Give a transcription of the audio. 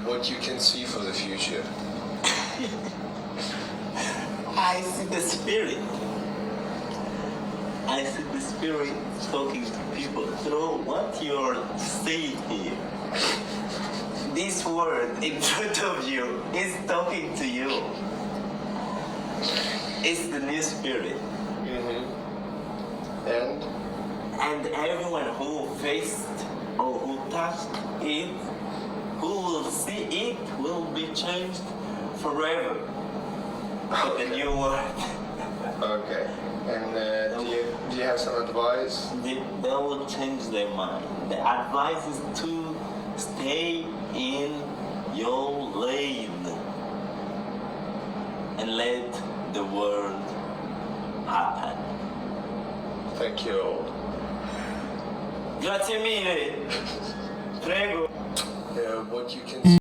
what you can see for the future. I see the spirit. I see the spirit talking to people through what you're saying here. This word in front of you is talking to you. It's the new spirit. And everyone who faced or who touched it, who will see it, will be changed forever. For the new world. Okay. And do you have some advice? They will change their mind. The advice is to stay in your lane and let the world happen. Thank you all. Grazie mille. Prego. What you can see